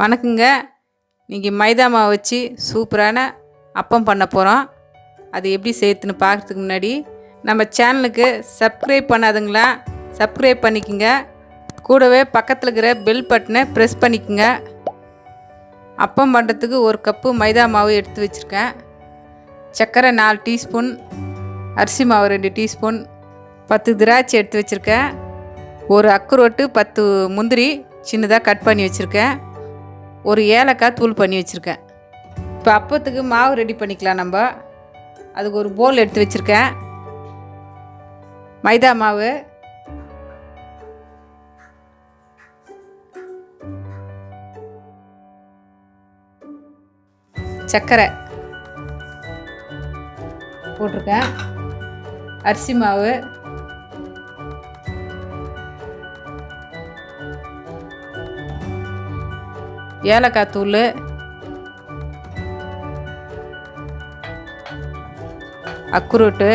வணக்கங்க. இன்றைக்கி மைதா மாவு வச்சு சூப்பரான அப்பம் பண்ண போகிறோம். அது எப்படி செய்யறதுன்னு பார்க்குறதுக்கு முன்னாடி நம்ம சேனலுக்கு சப்ஸ்கிரைப் பண்ணாதுங்களா சப்ஸ்கிரைப் பண்ணிக்கோங்க. கூடவே பக்கத்தில் இருக்கிற பெல் பட்டனை ப்ரெஸ் பண்ணிக்கோங்க. அப்பம் பண்ணுறதுக்கு 1 கப்பு மைதா மாவு எடுத்து வச்சுருக்கேன். சர்க்கரை 4 டீஸ்பூன், அரிசி மாவு 2 டீஸ்பூன், 10 திராட்சை எடுத்து வச்சுருக்கேன். ஒரு அக்குரோட்டு 10 முந்திரி சின்னதாக கட் பண்ணி வச்சுருக்கேன். ஒரு ஏலக்காய் தூள் பண்ணி வச்சுருக்கேன். இப்போ அப்பத்துக்கு மாவு ரெடி பண்ணிக்கலாம். நம்ம அதுக்கு ஒரு போல் எடுத்து வச்சுருக்கேன். மைதா மாவு, சர்க்கரை போட்டிருக்கேன், அரிசி மாவு, ஏலக்காய் தூள், அக்குரோட்டு,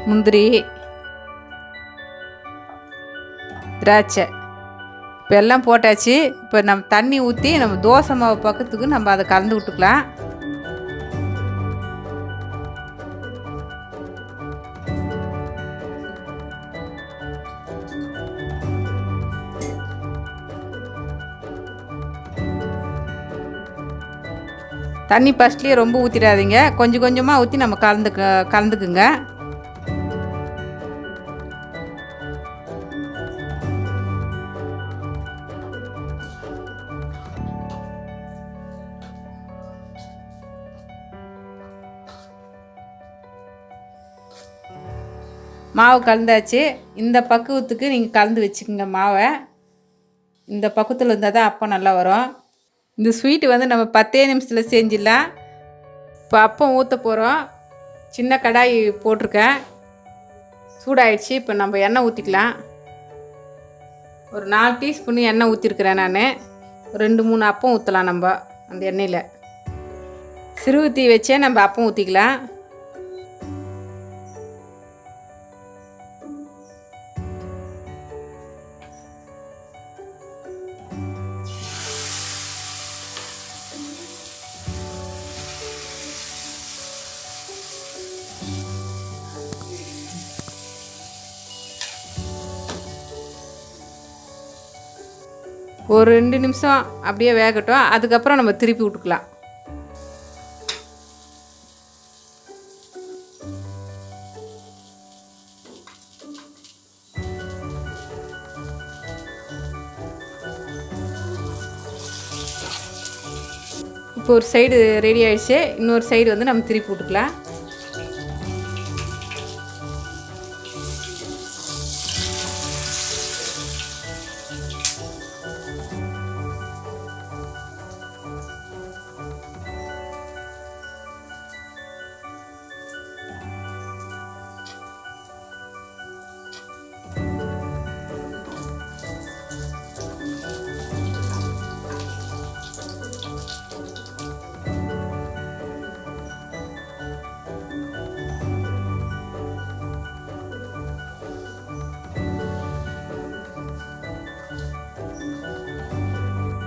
முந்திரி, திராட்சை இப்போ எல்லாம் போட்டாச்சு. இப்போ நம்ம தண்ணி ஊற்றி நம்ம தோசை மாவு பக்கத்துக்கு நம்ம அதை கலந்து விட்டுக்கலாம். தண்ணி ஃபஸ்ட்லேயே ரொம்ப ஊற்றிடாதீங்க, கொஞ்சம் கொஞ்சமாக ஊற்றி நம்ம கலந்துக்குங்க. மாவு கலந்தாச்சு. இந்த பக்குவத்துக்கு நீங்கள் கலந்து வச்சுக்கோங்க மாவை. இந்த பக்குவத்தில் இருந்தால் தான் அப்பம் நல்லா வரும். இந்த ஸ்வீட்டு வந்து நம்ம 10 நிமிஷத்தில் செஞ்சிடலாம். இப்போ அப்பம் ஊற்ற போகிறோம். சின்ன கடாய் போட்டிருக்கேன், சூடாயிடுச்சு. இப்போ நம்ம எண்ணெய் ஊற்றிக்கலாம். ஒரு 4 டீஸ்பூன் எண்ணெய் ஊற்றிருக்கிறேன் நான். 2-3 அப்பம் ஊற்றலாம் நம்ம அந்த எண்ணெயில். சிறு ஊற்றி வச்சே நம்ம அப்பம் ஊற்றிக்கலாம். ஒரு 2 நிமிஷம் அப்படியே வேகட்டும். அதுக்கப்புறம் நம்ம திருப்பி விட்டுக்கலாம். இப்போ ஒரு சைடு ரெடி ஆகிடுச்சு. இன்னொரு சைடு வந்து நம்ம திருப்பி விட்டுக்கலாம்.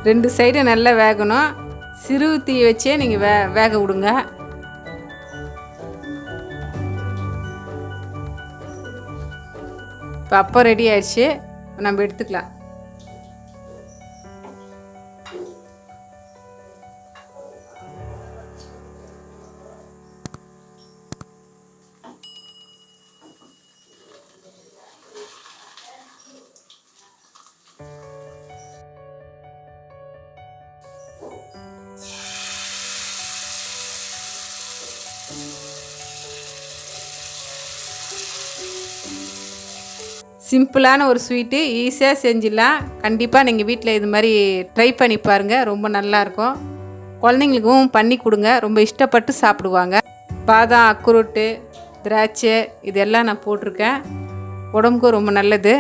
ரெண்டு சைடு நல்லா வேகணும். சிறு தீ வச்சே நீங்கள் வேக விடுங்க. இப்போ அப்போ ரெடி ஆயிடுச்சு. நம்ம எடுத்துக்கலாம். சிம்பிளான ஒரு ஸ்வீட்டு, ஈஸியாக செஞ்சிடலாம். கண்டிப்பாக நீங்கள் வீட்டில் இது மாதிரி ட்ரை பண்ணி பாருங்கள். ரொம்ப நல்லாயிருக்கும். குழந்தைங்களுக்கும் பண்ணி கொடுங்க, ரொம்ப இஷ்டப்பட்டு சாப்பிடுவாங்க. பாதாம், அக்குரோட்டு, திராட்சை இதெல்லாம் நான் போட்டிருக்கேன். உடம்புக்கும் ரொம்ப நல்லது.